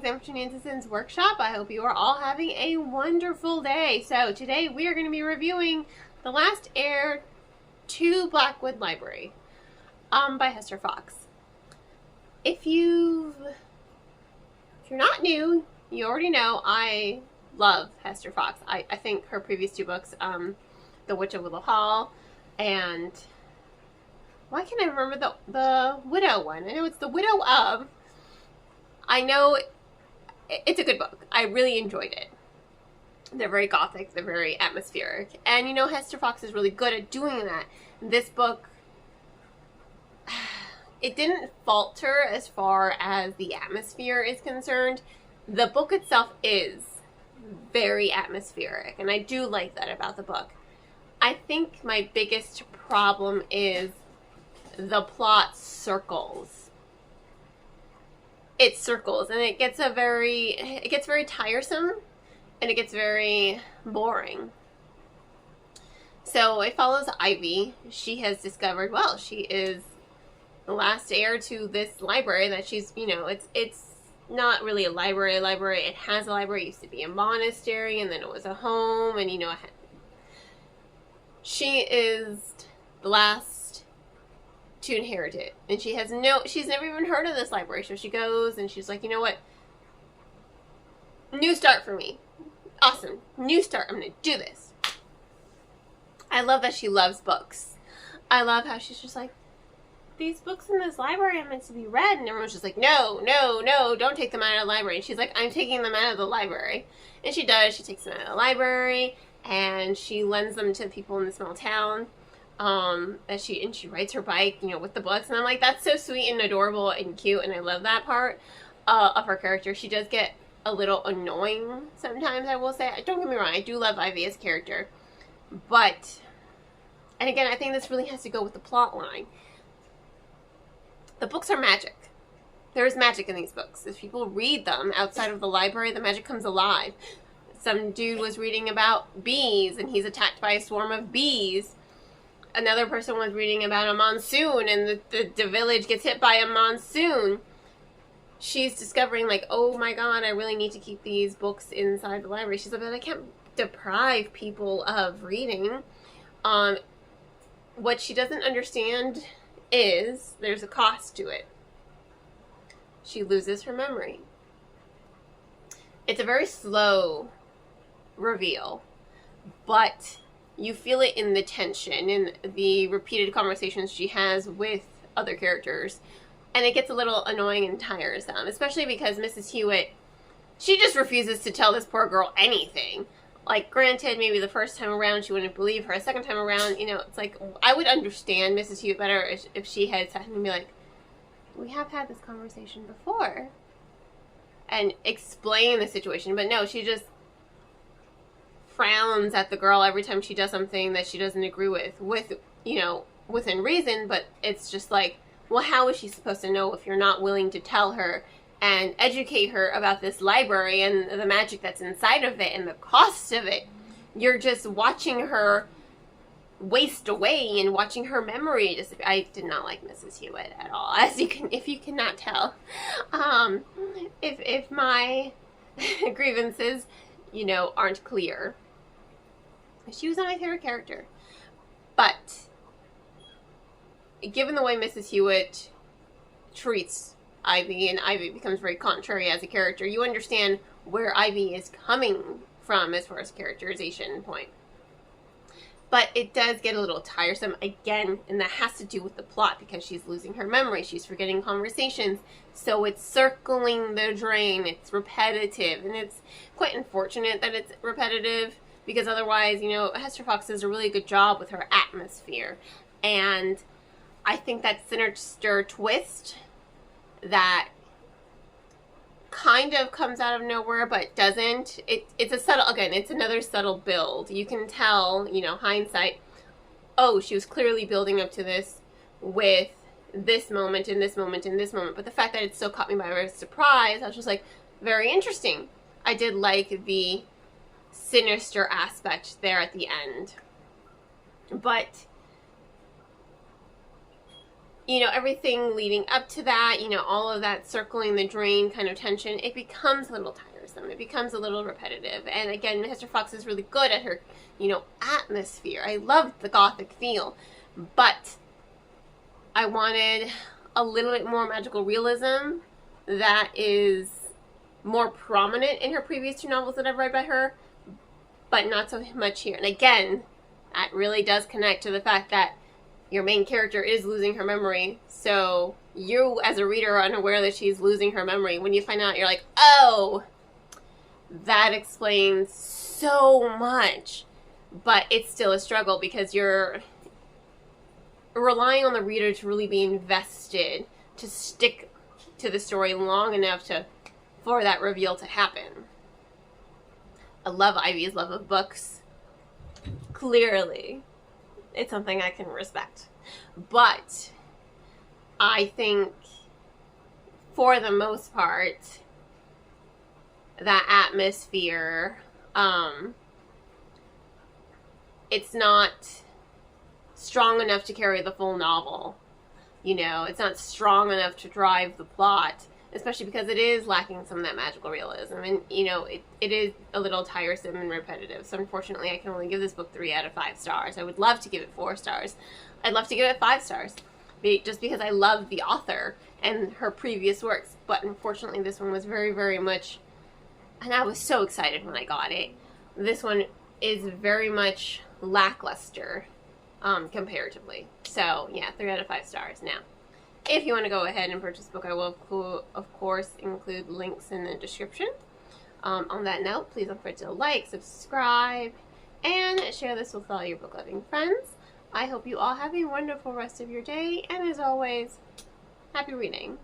Thanks so much for tuning into Sin's Workshop. I hope you are all having a wonderful day. So today we are going to be reviewing The Last Heir to Blackwood Library by Hester Fox. If you're not new, you already know I love Hester Fox. I think her previous two books, The Witch of Willow Hall and why can't I remember the Widow one? I know it's The Widow of. I know it's a good book. I really enjoyed it. They're very gothic. They're very atmospheric. And you know, Hester Fox is really good at doing that. This book, it didn't falter as far as the atmosphere is concerned. The book itself is very atmospheric, and I do like that about the book. I think my biggest problem is the plot circles. It circles, and it gets very tiresome, and it gets very boring. So it follows Ivy. She has discovered, well, she is the last heir to this library that she's, you know, it's not really a library. It has a library. It used to be a monastery, and then it was a home, and you know, she is the last to inherit it, and she's never even heard of this library. So she goes and she's like, you know what, new start for me, awesome, new start, I'm gonna do this. I love that she loves books. I love how she's just like, these books in this library are meant to be read, and everyone's just like, no, don't take them out of the library. And she's like, I'm taking them out of the library. And she does. She takes them out of the library and she lends them to people in the small town. She rides her bike, you know, with the books, and I'm like, that's so sweet and adorable and cute, and I love that part of her character. She does get a little annoying sometimes, I will say. Don't get me wrong, I do love Ivy as a character, but, and again, I think this really has to go with the plot line. The books are magic. There is magic in these books. If people read them outside of the library, the magic comes alive. Some dude was reading about bees, and he's attacked by a swarm of bees. Another person was reading about a monsoon, and the village gets hit by a monsoon. She's discovering, like, oh my god, I really need to keep these books inside the library. She's like, I can't deprive people of reading. What she doesn't understand is there's a cost to it. She loses her memory. It's a very slow reveal, but you feel it in the tension, in the repeated conversations she has with other characters. And it gets a little annoying and tiresome, especially because Mrs. Hewitt, she just refuses to tell this poor girl anything. Like, granted, maybe the first time around she wouldn't believe her. A second time around, you know, it's like, I would understand Mrs. Hewitt better if she had sat and be like, we have had this conversation before, and explain the situation. But no, she just frowns at the girl every time she does something that she doesn't agree with, you know, within reason, but it's just like, well, how is she supposed to know if you're not willing to tell her and educate her about this library and the magic that's inside of it and the cost of it? You're just watching her waste away and watching her memory disappear. I did not like Mrs. Hewitt at all, if you cannot tell. If my grievances, you know, aren't clear. She was not my favorite character. But given the way Mrs. Hewitt treats Ivy, and Ivy becomes very contrary as a character, you understand where Ivy is coming from as far as characterization point. But it does get a little tiresome, again, and that has to do with the plot, because she's losing her memory, she's forgetting conversations, so it's circling the drain, it's repetitive, and it's quite unfortunate that it's repetitive, because otherwise, you know, Hester Fox does a really good job with her atmosphere. And I think that sinister twist that kind of comes out of nowhere but doesn't, it's a subtle, again, it's another subtle build. You can tell, you know, hindsight, oh, she was clearly building up to this with this moment and this moment and this moment. But the fact that it still caught me by surprise, I was just like, very interesting. I did like the sinister aspect there at the end. But you know, everything leading up to that, you know, all of that circling the drain kind of tension, it becomes a little tiresome. It becomes a little repetitive. And again, Hester Fox is really good at her, you know, atmosphere. I loved the gothic feel, but I wanted a little bit more magical realism that is more prominent in her previous 2 novels that I've read by her, but not so much here. And again, that really does connect to the fact that your main character is losing her memory, so you as a reader are unaware that she's losing her memory. When you find out, you're like, oh, that explains so much. But it's still a struggle because you're relying on the reader to really be invested, to stick to the story long enough for that reveal to happen. I love Ivy's love of books. Clearly, it's something I can respect. But I think, for the most part, that atmosphere, it's not strong enough to carry the full novel. You know, it's not strong enough to drive the plot, especially because it is lacking some of that magical realism. And, you know, it is a little tiresome and repetitive. So, unfortunately, I can only give this book 3 out of 5 stars. I would love to give it 4 stars. I'd love to give it 5 stars, just because I love the author and her previous works. But, unfortunately, this one was very, very much, and I was so excited when I got it. This one is very much lackluster, comparatively. So, yeah, 3 out of 5 stars. Now, if you want to go ahead and purchase the book, I will, of course, include links in the description. On that note, please don't forget to like, subscribe, and share this with all your book-loving friends. I hope you all have a wonderful rest of your day, and as always, happy reading.